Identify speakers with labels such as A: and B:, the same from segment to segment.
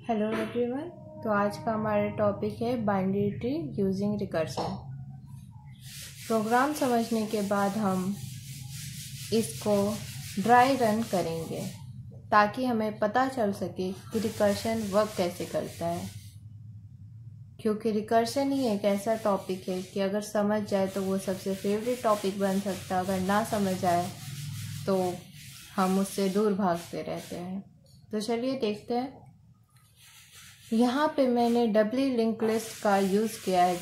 A: Hello everyone. तो आज का हमारा टॉपिक है binary tree using recursion. Program समझने के बाद हम इसको ड्राई रन करेंगे ताकि हमें पता चल सके कि रिकर्शन वर्क कैसे करता है, क्योंकि रिकर्शन ही एक ऐसा टॉपिक है कि अगर समझ जाए तो वो सबसे फेवरेट टॉपिक बन सकता है, अगर ना समझ आए तो हम उससे दूर भागते रहते हैं। तो चलिए देखते हैं। यहाँ पे मैंने डबली लिंक लिस्ट का यूज़ किया है।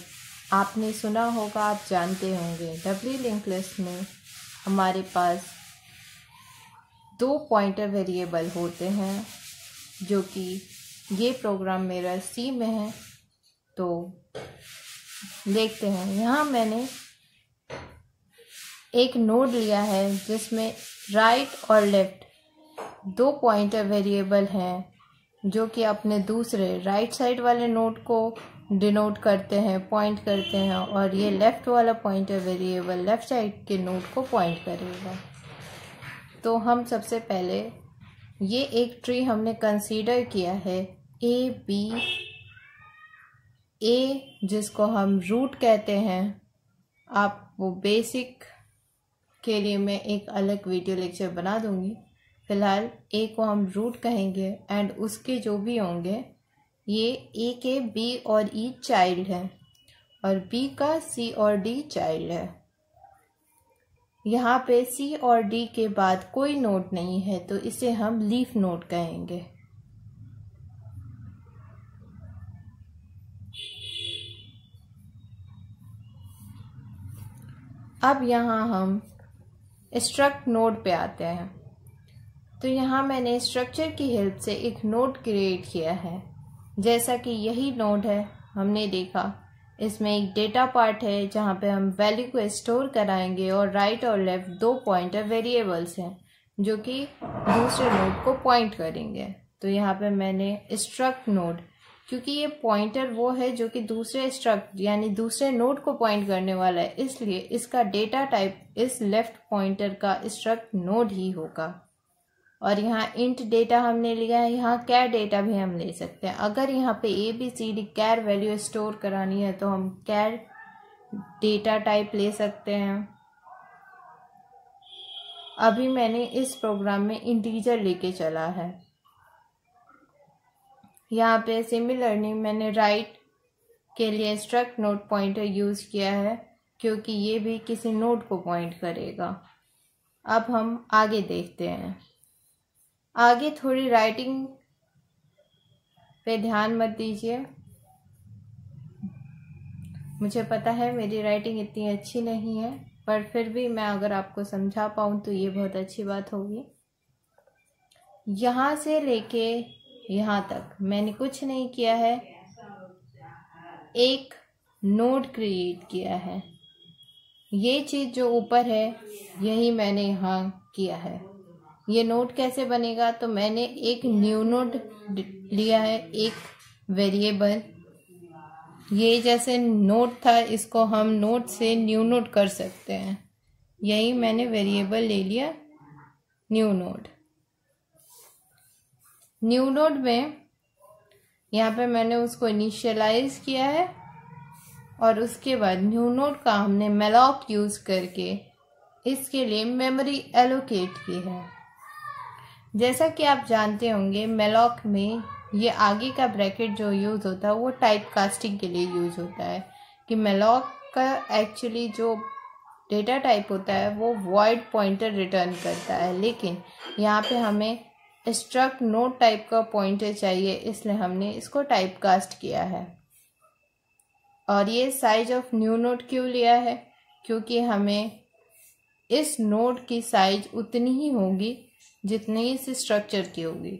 A: आपने सुना होगा, आप जानते होंगे। डबली लिंक लिस्ट में हमारे पास 2 पॉइंटर वेरिएबल होते हैं, जो कि ये प्रोग्राम मेरा सी में है। तो देखते हैं। यहाँ मैंने एक नोड लिया है जिसमें राइट और लेफ्ट 2 पॉइंटर वेरिएबल हैं, जो कि अपने दूसरे राइट साइड वाले नोड को डिनोट करते हैं, पॉइंट करते हैं, और ये लेफ़्ट वाला पॉइंटर वेरिएबल लेफ़्ट साइड के नोड को पॉइंट करेगा। तो हम सबसे पहले ये एक ट्री हमने कंसीडर किया है ए बी ए, जिसको हम रूट कहते हैं। आप वो बेसिक के लिए मैं एक अलग वीडियो लेक्चर बना दूंगी। फिलहाल ए को हम रूट कहेंगे एंड उसके जो भी होंगे, ये ए के बी और ई चाइल्ड है और बी का सी और डी चाइल्ड है। यहाँ पे सी और डी के बाद कोई नोड नहीं है, तो इसे हम लीफ नोड कहेंगे। अब यहाँ हम स्ट्रक्ट नोड पे आते हैं। तो यहाँ मैंने स्ट्रक्चर की हेल्प से एक नोड क्रिएट किया है। जैसा कि यही नोड है, हमने देखा इसमें एक डेटा पार्ट है जहाँ पे हम वैल्यू को स्टोर कराएंगे, और राइट और लेफ्ट 2 पॉइंटर वेरिएबल्स हैं जो कि दूसरे नोड को पॉइंट करेंगे। तो यहाँ पे मैंने स्ट्रक्ट नोड, क्योंकि ये पॉइंटर वो है जो कि दूसरे स्ट्रक्ट यानी दूसरे नोड को पॉइंट करने वाला है, इसलिए इसका डेटा टाइप इस लेफ्ट पॉइंटर का स्ट्रक्ट नोड ही होगा। और यहाँ इंट डेटा हमने लिया है, यहाँ कैर डेटा भी हम ले सकते हैं। अगर यहाँ पे A B C D char value store करानी है तो हम कैर डेटा टाइप ले सकते हैं। अभी मैंने इस प्रोग्राम में इंटीजर लेके चला है। यहाँ पे सिमिलरली मैंने राइट के लिए स्ट्रक्ट नोड पॉइंटर यूज किया है, क्योंकि ये भी किसी नोड को पॉइंट करेगा। अब हम आगे देखते हैं। आगे थोड़ी राइटिंग पे ध्यान मत दीजिए। मुझे पता है मेरी राइटिंग इतनी अच्छी नहीं है, पर फिर भी मैं अगर आपको समझा पाऊँ तो ये बहुत अच्छी बात होगी। यहाँ से लेके यहाँ तक मैंने कुछ नहीं किया है, एक नोड क्रिएट किया है। ये चीज़ जो ऊपर है यही मैंने यहाँ किया है। ये नोड कैसे बनेगा? तो मैंने एक न्यू नोड लिया है, एक वेरिएबल। ये जैसे नोड था, इसको हम नोड से न्यू नोड कर सकते हैं। यही मैंने वेरिएबल ले लिया न्यू नोड। न्यू नोड में यहाँ पे मैंने उसको इनिशियलाइज किया है, और उसके बाद न्यू नोड का हमने मेलॉक यूज करके इसके लिए मेमोरी एलोकेट की है। जैसा कि आप जानते होंगे, मेलॉक में ये आगे का ब्रैकेट जो यूज़ होता है वो टाइप कास्टिंग के लिए यूज़ होता है, कि मेलॉक का एक्चुअली जो डेटा टाइप होता है वो वॉइड पॉइंटर रिटर्न करता है, लेकिन यहाँ पे हमें स्ट्रक्ट नोड टाइप का पॉइंटर चाहिए, इसलिए हमने इसको टाइप कास्ट किया है। और ये साइज ऑफ न्यू नोड क्यों लिया है? क्योंकि हमें इस नोड की साइज उतनी ही होगी जितनी इस स्ट्रक्चर की होगी,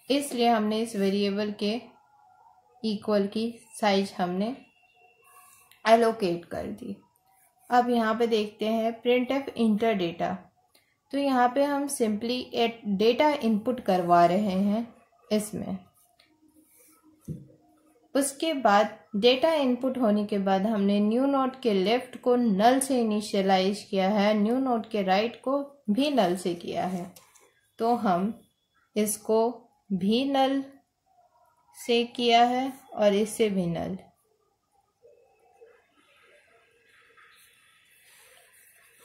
A: इसलिए हमने इस वेरिएबल के इक्वल की साइज हमने एलोकेट कर दी। अब यहाँ पे देखते हैं प्रिंटफ इंटर डेटा। तो यहाँ पे हम सिंपली एक डेटा इनपुट करवा रहे हैं इसमें। उसके बाद डेटा इनपुट होने के बाद हमने न्यू नोड के लेफ्ट को नल से इनिशियलाइज किया है, न्यू नोड के राइट को भी नल से किया है। तो हम इसको भी नल से किया है और इससे भी नल।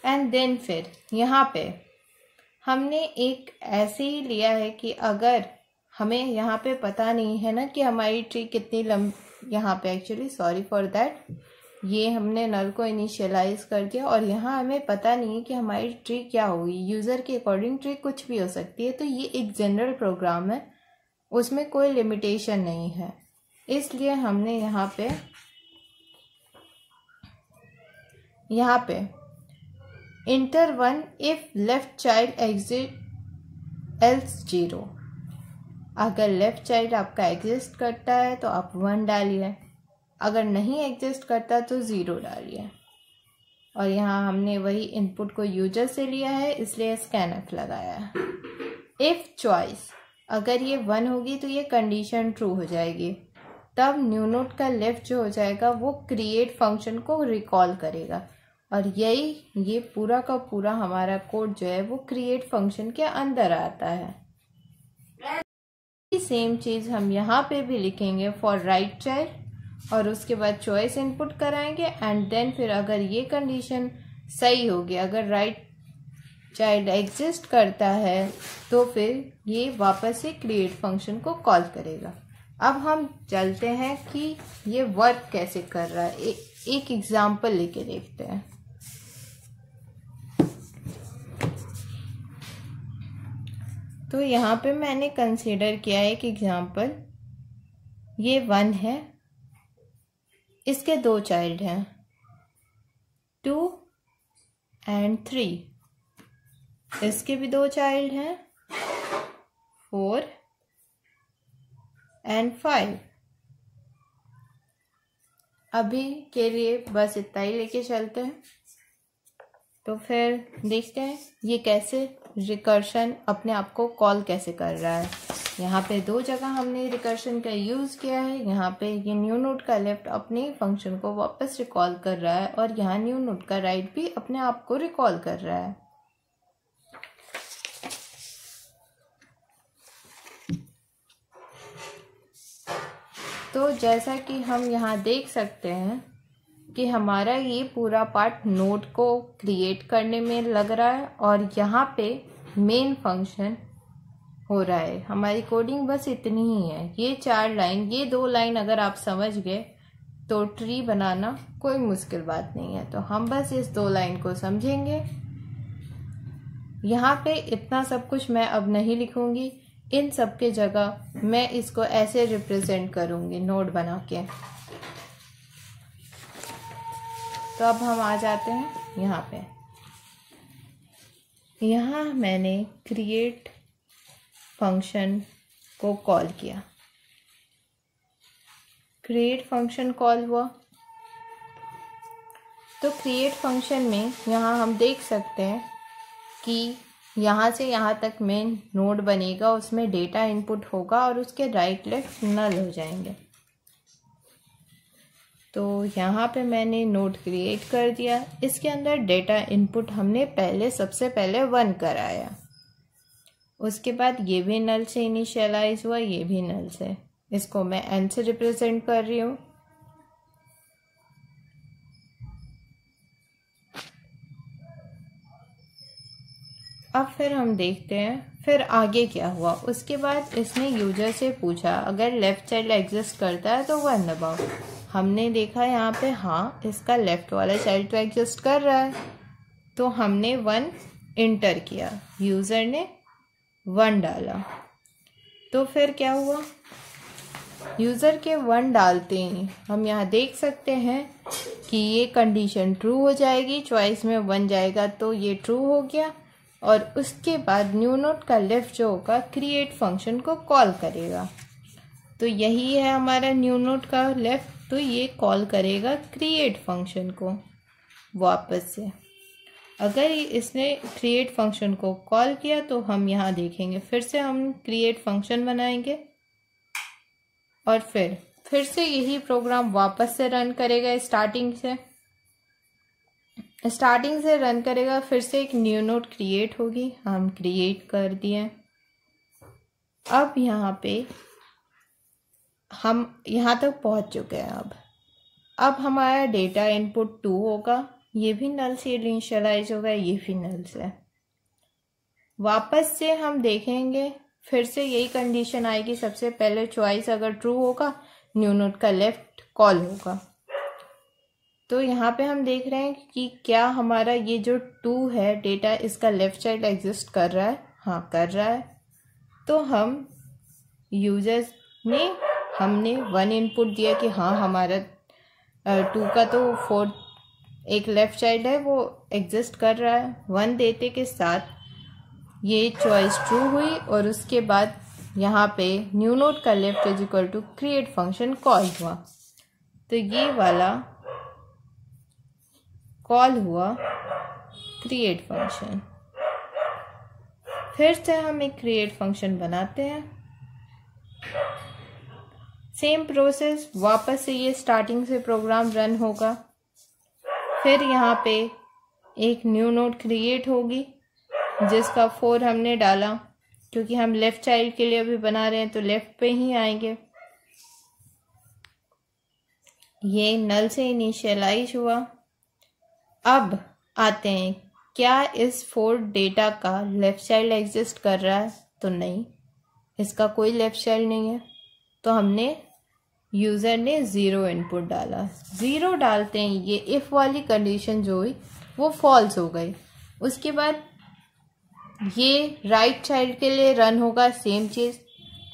A: एंड देन फिर यहाँ पे हमने एक ऐसे ही लिया है कि अगर हमें यहाँ पे पता नहीं है ना कि हमारी ट्री कितनी यहाँ पे एक्चुअली सॉरी फॉर दैट, ये हमने नल को इनिशियलाइज कर दिया और यहाँ हमें पता नहीं है कि हमारी ट्री क्या होगी। यूज़र के अकॉर्डिंग ट्री कुछ भी हो सकती है। तो ये एक जनरल प्रोग्राम है, उसमें कोई लिमिटेशन नहीं है। इसलिए हमने यहाँ पे inter 1 if left child exit else 0। अगर लेफ्ट चाइल्ड आपका एग्जिस्ट करता है तो आप 1 डालिए, अगर नहीं एग्जिस्ट करता तो 0 डालिए। और यहाँ हमने वही इनपुट को यूजर से लिया है, इसलिए स्कैनफ लगाया है। इफ चॉइस, अगर ये 1 होगी तो ये कंडीशन ट्रू हो जाएगी, तब न्यू नोड का लेफ्ट जो हो जाएगा वो क्रिएट फंक्शन को रिकॉल करेगा। और ये पूरा का पूरा हमारा कोड जो है वो क्रिएट फंक्शन के अंदर आता है। सेम चीज़ हम यहाँ पे भी लिखेंगे फॉर राइट चाइल्ड और उसके बाद चॉइस इनपुट कराएंगे एंड देन फिर अगर ये कंडीशन सही होगी, अगर राइट चाइल्ड एग्जिस्ट करता है तो फिर ये वापस से क्रिएट फंक्शन को कॉल करेगा। अब हम चलते हैं कि ये वर्क कैसे कर रहा है, एक एग्जाम्पल लेके देखते हैं। तो यहाँ पे मैंने कंसीडर किया एक एग्जाम्पल, ये 1 है, इसके 2 चाइल्ड हैं 2 एंड 3, इसके भी 2 चाइल्ड हैं 4 एंड 5। अभी के लिए बस इतना ही लेके चलते हैं। तो फिर देखते हैं ये कैसे रिकर्शन अपने आप को कॉल कैसे कर रहा है। यहाँ पे 2 जगह हमने रिकर्शन का यूज़ किया है। यहाँ पे ये न्यू नोड का लेफ्ट अपने फंक्शन को वापस रिकॉल कर रहा है और यहाँ न्यू नोड का राइट भी अपने आप को रिकॉल कर रहा है। तो जैसा कि हम यहाँ देख सकते हैं कि हमारा ये पूरा पार्ट नोड को क्रिएट करने में लग रहा है और यहाँ पे मेन फंक्शन हो रहा है। हमारी कोडिंग बस इतनी ही है। ये 4 लाइन, ये 2 लाइन अगर आप समझ गए तो ट्री बनाना कोई मुश्किल बात नहीं है। तो हम बस इस 2 लाइन को समझेंगे। यहाँ पे इतना सब कुछ मैं अब नहीं लिखूंगी, इन सब के जगह मैं इसको ऐसे रिप्रेजेंट करूंगी नोड बना के। तो अब हम आ जाते हैं यहाँ पे। यहाँ मैंने क्रिएट फंक्शन को कॉल किया, क्रिएट फंक्शन कॉल हुआ। तो क्रिएट फंक्शन में यहाँ हम देख सकते हैं कि यहाँ से यहाँ तक मेन नोड बनेगा, उसमें डेटा इनपुट होगा और उसके राइट लेफ्ट नल हो जाएंगे। तो यहाँ पे मैंने नोड क्रिएट कर दिया। इसके अंदर डेटा इनपुट हमने सबसे पहले 1 कराया, उसके बाद ये भी नल से इनिशियलाइज हुआ, ये भी नल से। इसको मैं n से रिप्रेजेंट कर रही हूँ। अब फिर हम देखते हैं फिर आगे क्या हुआ। उसके बाद इसने यूजर से पूछा अगर लेफ्ट चाइल्ड एग्जिस्ट करता है तो 1 दबाओ। हमने देखा यहाँ पे हाँ इसका लेफ्ट वाला चाइल्ड तो एग्जिस्ट कर रहा है, तो हमने 1 इंटर किया, यूज़र ने 1 डाला। तो फिर क्या हुआ, यूज़र के 1 डालते ही हम यहाँ देख सकते हैं कि ये कंडीशन ट्रू हो जाएगी। चॉइस में 1 जाएगा तो ये ट्रू हो गया और उसके बाद न्यू नोड का लेफ्ट जो होगा क्रिएट फंक्शन को कॉल करेगा। तो यही है हमारा न्यू नोड का लेफ्ट, तो ये कॉल करेगा क्रिएट फंक्शन को वापस से। अगर इसने क्रिएट फंक्शन को कॉल किया तो हम यहाँ देखेंगे फिर से हम क्रिएट फंक्शन बनाएंगे और फिर से यही प्रोग्राम वापस से रन करेगा। स्टार्टिंग से रन करेगा, फिर से एक न्यू नोड क्रिएट होगी, हम क्रिएट कर दिए। अब यहाँ पे हम यहाँ तक पहुँच चुके हैं। अब हमारा डेटा इनपुट 2 होगा, ये भी नल से इनिशियलाइज होगा, ये भी नल से। वापस से हम देखेंगे, फिर से यही कंडीशन आएगी। सबसे पहले चॉइस अगर ट्रू होगा, न्यू नोड का लेफ्ट कॉल होगा। तो यहाँ पे हम देख रहे हैं कि क्या हमारा ये जो 2 है डेटा, इसका लेफ्ट चाइल्ड एग्जिस्ट कर रहा है। हाँ, कर रहा है। तो हम यूजर्स ने हमने 1 इनपुट दिया कि हाँ हमारा 2 का तो 4 एक लेफ्ट चाइल्ड है, वो एग्जिस्ट कर रहा है। 1 देते के साथ ये चॉइस ट्रू हुई और उसके बाद यहाँ पे न्यू नोड का left is equal to create function call हुआ। तो ये वाला कॉल हुआ क्रिएट फंक्शन। फिर से हम एक क्रिएट फंक्शन बनाते हैं। सेम प्रोसेस, वापस से ये स्टार्टिंग से प्रोग्राम रन होगा। फिर यहाँ पे एक न्यू नोड क्रिएट होगी जिसका 4 हमने डाला, क्योंकि हम लेफ्ट चाइल्ड के लिए अभी बना रहे हैं तो लेफ्ट पे ही आएंगे। ये नल से इनिशियलाइज हुआ। अब आते हैं, क्या इस 4 डेटा का लेफ्ट चाइल्ड एग्जिस्ट कर रहा है? तो नहीं, इसका कोई लेफ्ट चाइल्ड नहीं है। तो हमने यूज़र ने 0 इनपुट डाला। 0 डालते हैं ये इफ़ वाली कंडीशन जो हुई वो फॉल्स हो गई। उसके बाद ये राइट चाइल्ड के लिए रन होगा सेम चीज़।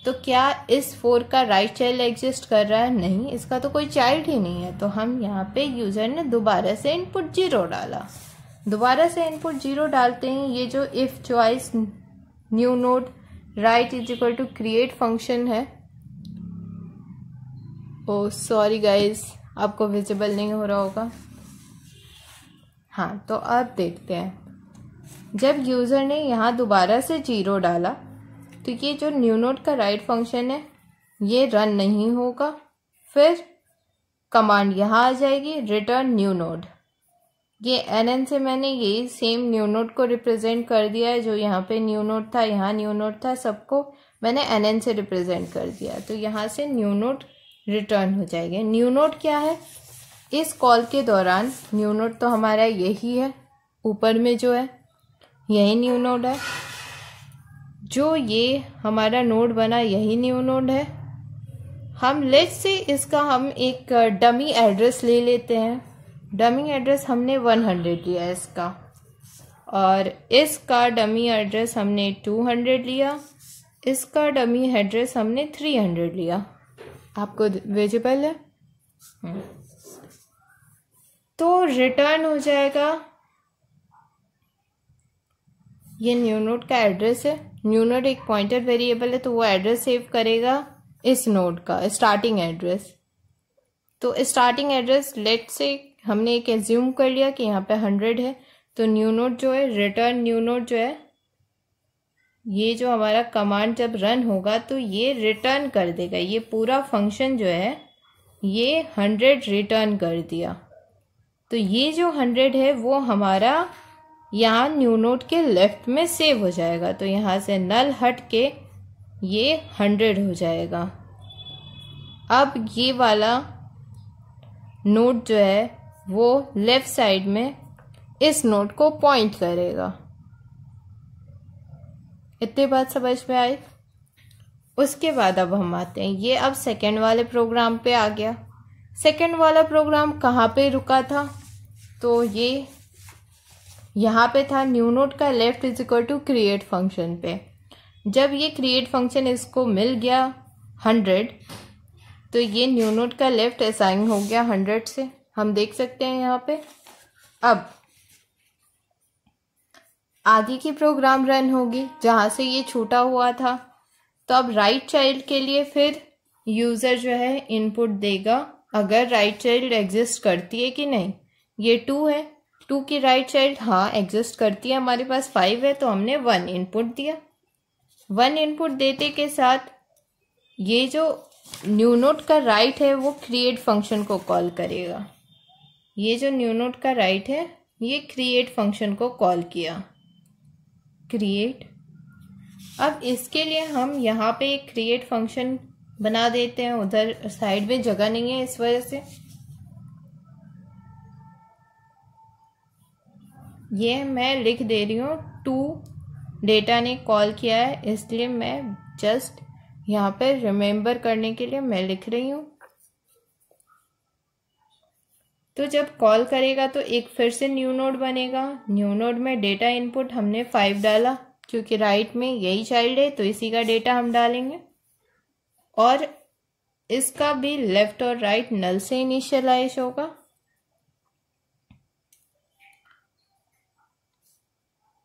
A: तो क्या इस 4 का राइट चाइल्ड एग्जिस्ट कर रहा है? नहीं, इसका तो कोई चाइल्ड ही नहीं है। तो हम यहाँ पे यूज़र ने दोबारा से इनपुट 0 डाला। दोबारा से इनपुट 0 डालते हैं, ये जो if choice new node right is equal to create function है, ओ सॉरी गाइज, आपको विजिबल नहीं हो रहा होगा। हाँ, तो अब देखते हैं, जब यूज़र ने यहाँ दोबारा से 0 डाला तो ये जो न्यू नोड का राइट फंक्शन है ये रन नहीं होगा। फिर कमांड यहाँ आ जाएगी, रिटर्न न्यू नोड। ये NN से मैंने यही सेम न्यू नोड को रिप्रेजेंट कर दिया है। जो यहाँ पे न्यू नोड था, यहाँ न्यू नोड था, सबको मैंने NN से रिप्रेजेंट कर दिया। तो यहाँ से न्यू नोड रिटर्न हो जाएगा। न्यू नोड क्या है? इस कॉल के दौरान न्यू नोड तो हमारा यही है, ऊपर में जो है यही न्यू नोड है। जो ये हमारा नोड बना यही न्यू नोड है। हम लेट्स से इसका हम एक डमी एड्रेस ले लेते हैं। डमी एड्रेस हमने 100 लिया इसका, और इसका डमी एड्रेस हमने 200 लिया, इसका डमी एड्रेस हमने 300 लिया। आपको विजिबल है? तो रिटर्न हो जाएगा, ये न्यू नोड का एड्रेस है। न्यू नोड एक पॉइंटर वेरिएबल है, तो वो एड्रेस सेव करेगा इस नोड का स्टार्टिंग एड्रेस। तो स्टार्टिंग एड्रेस लेट से हमने एक एज्यूम कर लिया कि यहाँ पे 100 है। तो न्यू नोड जो है, रिटर्न न्यू नोड जो है, ये जो हमारा कमांड जब रन होगा तो ये रिटर्न कर देगा। ये पूरा फंक्शन जो है ये 100 रिटर्न कर दिया। तो ये जो 100 है वो हमारा यहाँ न्यू नोड के लेफ्ट में सेव हो जाएगा। तो यहाँ से नल हट के ये 100 हो जाएगा। अब ये वाला नोड जो है वो लेफ्ट साइड में इस नोड को पॉइंट करेगा। इतनी बात समझ में आई? उसके बाद अब हम आते हैं, ये अब सेकेंड वाले प्रोग्राम पे आ गया। सेकेंड वाला प्रोग्राम कहाँ पे रुका था? तो ये यहाँ पे था, न्यू नोड का left is equal to create function पे। जब ये क्रिएट फंक्शन इसको मिल गया 100, तो ये न्यू नोड का लेफ्ट असाइन हो गया 100 से, हम देख सकते हैं यहाँ पे। अब आगे की प्रोग्राम रन होगी जहाँ से ये छूटा हुआ था। तो अब राइट चाइल्ड के लिए फिर यूज़र जो है इनपुट देगा अगर राइट चाइल्ड एग्जिस्ट करती है कि नहीं। ये 2 है, 2 की राइट चाइल्ड हाँ एग्जिस्ट करती है, हमारे पास 5 है, तो हमने 1 इनपुट दिया। 1 इनपुट देते के साथ ये जो न्यू नोड का राइट है वो क्रिएट फंक्शन को कॉल करेगा। ये जो न्यू नोड का राइट है ये क्रिएट फंक्शन को कॉल किया, क्रिएट। अब इसके लिए हम यहाँ पे एक क्रिएट फंक्शन बना देते हैं, उधर साइड में जगह नहीं है इस वजह से। ये मैं लिख दे रही हूँ, टू डेटा ने कॉल किया है, इसलिए मैं जस्ट यहाँ पे रिमेम्बर करने के लिए मैं लिख रही हूँ। तो जब कॉल करेगा तो एक फिर से न्यू नोड बनेगा। न्यू नोड में डेटा इनपुट हमने 5 डाला, क्योंकि राइट में यही चाइल्ड है तो इसी का डेटा हम डालेंगे। और इसका भी लेफ्ट और राइट नल से इनिशियलाइज होगा।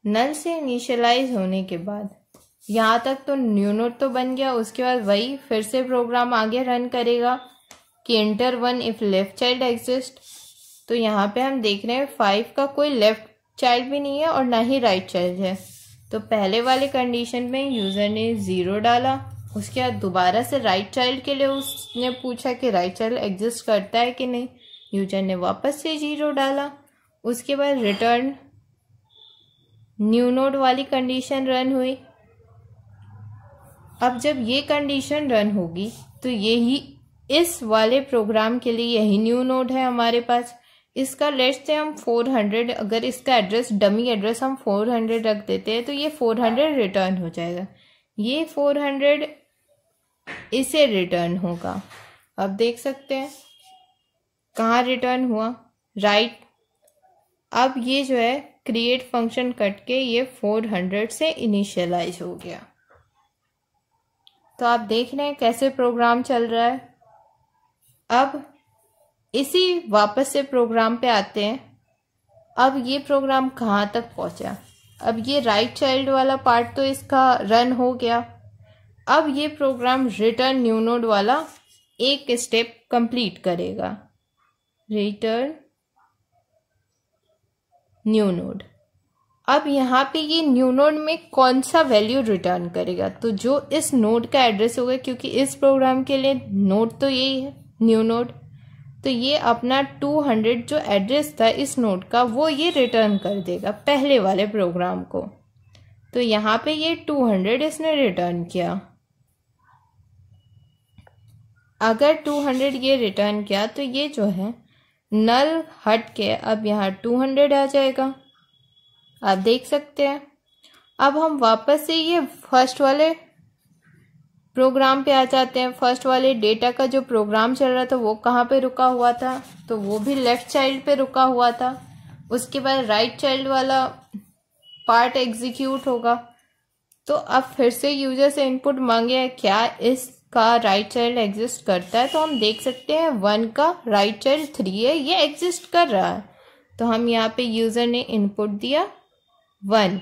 A: नल से इनिशियलाइज होने के बाद यहाँ तक तो न्यू नोड तो बन गया। उसके बाद वही फिर से प्रोग्राम आगे रन करेगा कि enter 1 if left child exist. तो यहाँ पे हम देख रहे हैं 5 का कोई लेफ्ट चाइल्ड भी नहीं है और ना ही राइट चाइल्ड है। तो पहले वाले कंडीशन में यूजर ने 0 डाला। उसके बाद दोबारा से राइट चाइल्ड के लिए उसने पूछा कि राइट चाइल्ड एग्जिस्ट करता है कि नहीं। यूजर ने वापस से 0 डाला। उसके बाद रिटर्न न्यू नोड वाली कंडीशन रन हुई। अब जब ये कंडीशन रन होगी तो यही इस वाले प्रोग्राम के लिए यही न्यू नोड है हमारे पास। इसका लेट्स से हम 400, अगर इसका एड्रेस डमी एड्रेस हम 400 रख देते हैं तो ये 400 रिटर्न हो जाएगा। ये 400 इसे रिटर्न होगा। अब देख सकते हैं कहाँ रिटर्न हुआ, राइट। अब ये जो है क्रिएट फंक्शन कट के ये 400 से इनिशियलाइज हो गया। तो आप देख रहे हैं कैसे प्रोग्राम चल रहा है। अब इसी वापस से प्रोग्राम पे आते हैं। अब ये प्रोग्राम कहाँ तक पहुंचा। अब ये राइट चाइल्ड वाला पार्ट तो इसका रन हो गया। अब ये प्रोग्राम रिटर्न न्यू नोड वाला एक स्टेप कंप्लीट करेगा, रिटर्न न्यू नोड। अब यहाँ पे ये न्यू नोड में कौन सा वैल्यू रिटर्न करेगा, तो जो इस नोड का एड्रेस होगा, क्योंकि इस प्रोग्राम के लिए नोड तो यही है न्यू नोड। तो ये अपना 200 जो एड्रेस था इस नोड का वो ये रिटर्न कर देगा पहले वाले प्रोग्राम को। तो यहाँ पे ये 200 इसने रिटर्न किया। अगर 200 ये रिटर्न किया तो ये जो है नल हट के अब यहाँ 200 आ जाएगा। आप देख सकते हैं। अब हम वापस से ये फर्स्ट वाले प्रोग्राम पे आ जाते हैं। फर्स्ट वाले डेटा का जो प्रोग्राम चल रहा था वो कहाँ पे रुका हुआ था, तो वो भी लेफ्ट चाइल्ड पे रुका हुआ था। उसके बाद राइट चाइल्ड वाला पार्ट एग्जीक्यूट होगा। तो अब फिर से यूजर से इनपुट मांगे क्या इसका राइट चाइल्ड एग्जिस्ट करता है। तो हम देख सकते हैं 1 का राइट चाइल्ड 3 है, ये एग्जिस्ट कर रहा है। तो हम यहाँ पे यूजर ने इनपुट दिया 1,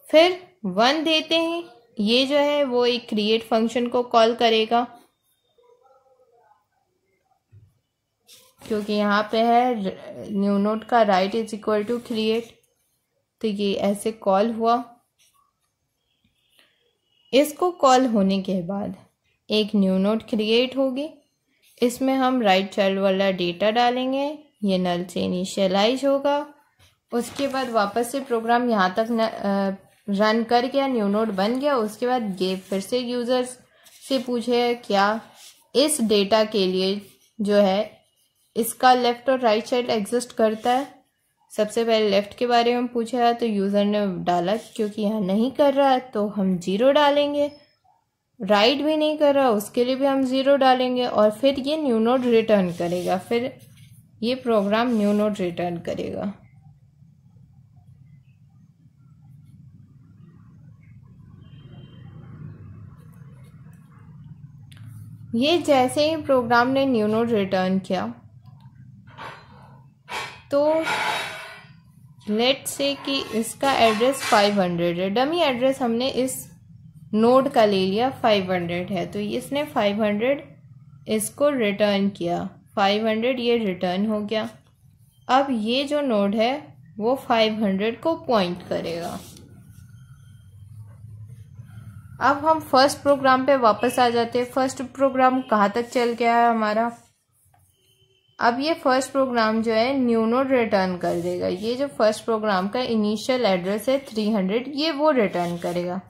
A: फिर 1 देते हैं। ये जो है वो एक क्रिएट फंक्शन को कॉल करेगा, क्योंकि यहाँ पे है न्यू नोड का right is equal to create. तो ये ऐसे कॉल हुआ। इसको कॉल होने के बाद एक न्यू नोड क्रिएट होगी। इसमें हम राइट चाइल्ड वाला डेटा डालेंगे, ये नल से इनिशियलाइज होगा। उसके बाद वापस से प्रोग्राम यहाँ तक रन कर गया, न्यू नोड बन गया। उसके बाद ये फिर से यूजर से पूछे क्या इस डेटा के लिए जो है इसका लेफ्ट और राइट चाइल्ड एग्जिस्ट करता है। सबसे पहले लेफ्ट के बारे में पूछा तो यूजर ने डाला, क्योंकि यहाँ नहीं कर रहा है तो हम 0 डालेंगे। राइट भी नहीं कर रहा उसके लिए भी हम 0 डालेंगे। और फिर ये न्यू नोड रिटर्न करेगा, फिर ये प्रोग्राम न्यू नोड रिटर्न करेगा। ये जैसे ही प्रोग्राम ने न्यू नोड रिटर्न किया तो लेट्स से कि इसका एड्रेस 500 है। डमी एड्रेस हमने इस नोड का ले लिया 500 है, तो इसने 500 इसको रिटर्न किया। 500 ये रिटर्न हो गया। अब ये जो नोड है वो 500 को पॉइंट करेगा। अब हम फर्स्ट प्रोग्राम पे वापस आ जाते हैं। फर्स्ट प्रोग्राम कहाँ तक चल गया है हमारा। अब ये फर्स्ट प्रोग्राम जो है न्यू नोड रिटर्न कर देगा। ये जो फर्स्ट प्रोग्राम का इनिशियल एड्रेस है 300, ये वो रिटर्न करेगा।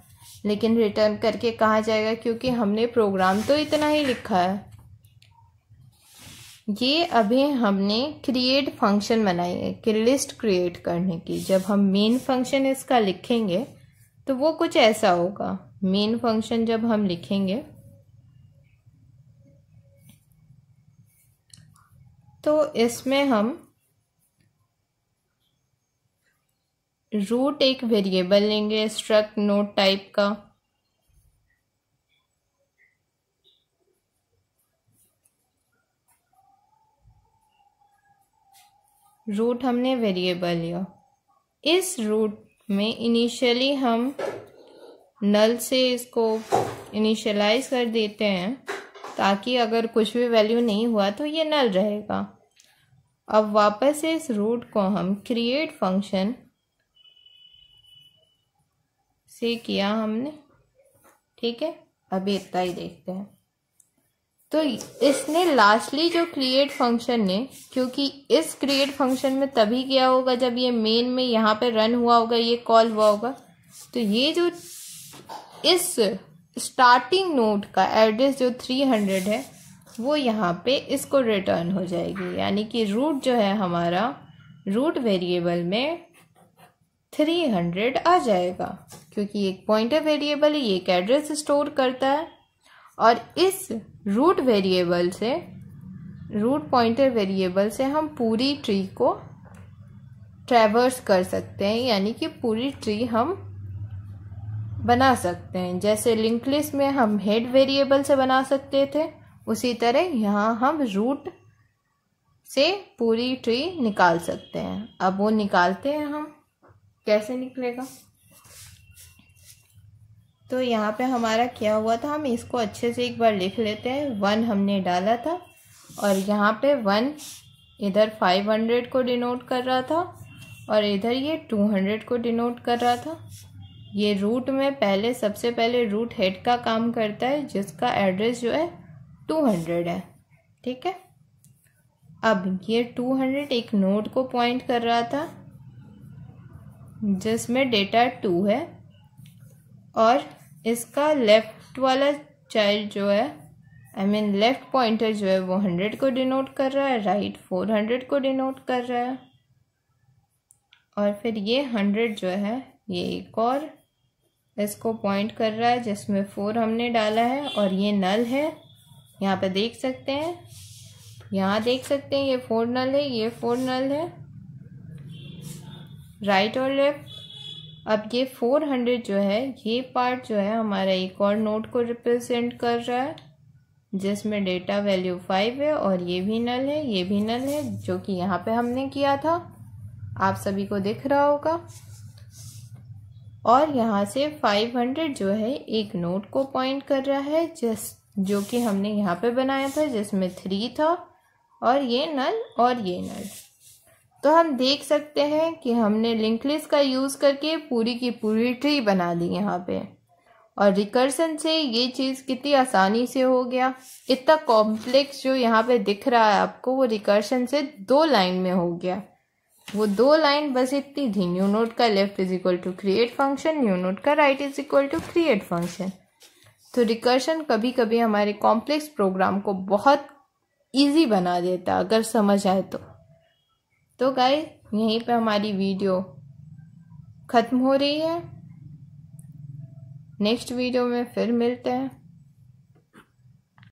A: लेकिन रिटर्न करके कहाँ जाएगा, क्योंकि हमने प्रोग्राम तो इतना ही लिखा है। ये अभी हमने क्रिएट फंक्शन बनाई है कि लिस्ट क्रिएट करने की। जब हम मेन फंक्शन इसका लिखेंगे तो वो कुछ ऐसा होगा। मेन फंक्शन जब हम लिखेंगे तो इसमें हम रूट एक वेरिएबल लेंगे स्ट्रक्ट नोड टाइप का, रूट हमने वेरिएबल लिया। इस रूट में इनिशियली हम नल से इसको इनिशियलाइज कर देते हैं ताकि अगर कुछ भी वैल्यू नहीं हुआ तो ये नल रहेगा। अब वापस से इस रूट को हम क्रिएट फंक्शन से किया हमने, ठीक है। अभी इतना ही देखते हैं। तो इसने लास्टली जो क्रिएट फंक्शन ने, क्योंकि इस क्रिएट फंक्शन में तभी किया होगा जब ये मेन में यहाँ पे रन हुआ होगा, ये कॉल हुआ होगा, तो ये जो इस स्टार्टिंग नोड का एड्रेस जो 300 है वो यहाँ पे इसको रिटर्न हो जाएगी। यानी कि रूट जो है हमारा रूट वेरिएबल में 300 आ जाएगा, क्योंकि एक पॉइंटर वेरिएबल है, ये एक एड्रेस स्टोर करता है। और इस रूट वेरिएबल से, रूट पॉइंटर वेरिएबल से हम पूरी ट्री को ट्रैवर्स कर सकते हैं, यानी कि पूरी ट्री हम बना सकते हैं। जैसे लिंक लिस्ट में हम हेड वेरिएबल से बना सकते थे, उसी तरह यहाँ हम रूट से पूरी ट्री निकाल सकते हैं। अब वो निकालते हैं हम, कैसे निकलेगा। तो यहाँ पे हमारा क्या हुआ था, हम इसको अच्छे से एक बार लिख लेते हैं। 1 हमने डाला था और यहाँ पे 1 इधर 500 को डिनोट कर रहा था और इधर ये 200 को डिनोट कर रहा था। ये रूट में पहले सबसे पहले रूट हेड का काम करता है, जिसका एड्रेस जो है 200 है, ठीक है। अब ये 200 एक नोड को पॉइंट कर रहा था जिसमें डेटा 2 है, और इसका लेफ्ट वाला चाइल्ड जो है, लेफ्ट पॉइंटर जो है वो 100 को डिनोट कर रहा है, राइट 400 को डिनोट कर रहा है। और फिर ये 100 जो है ये एक और इसको पॉइंट कर रहा है जिसमें 4 हमने डाला है, और ये नल है। यहाँ पे देख सकते हैं, यहाँ देख सकते हैं ये 4 नल है, ये 4 नल है, राइट और लेफ्ट। अब ये 400 जो है, ये पार्ट जो है हमारा एक और नोड को रिप्रेजेंट कर रहा है जिसमें डेटा वैल्यू 5 है, और ये भी नल है, ये भी नल है, जो कि यहाँ पे हमने किया था, आप सभी को दिख रहा होगा। और यहाँ से 500 जो है एक नोड को पॉइंट कर रहा है जो कि हमने यहाँ पे बनाया था, जिसमें 3 था, और ये नल और ये नल। तो हम देख सकते हैं कि हमने लिंक लिस्ट का यूज़ करके पूरी की पूरी ट्री बना दी यहाँ पे। और रिकर्सन से ये चीज़ कितनी आसानी से हो गया। इतना कॉम्प्लेक्स जो यहाँ पे दिख रहा है आपको, वो रिकर्सन से 2 लाइन में हो गया। वो 2 लाइन बस इतनी थी, न्यू नोड का left is equal to create function, new node का right is equal to create function. तो रिकर्शन कभी कभी हमारे कॉम्प्लेक्स प्रोग्राम को बहुत ईजी बना देता अगर समझ आए तो गाइस यहीं पे हमारी वीडियो ख़त्म हो रही है। नेक्स्ट वीडियो में फिर मिलते हैं।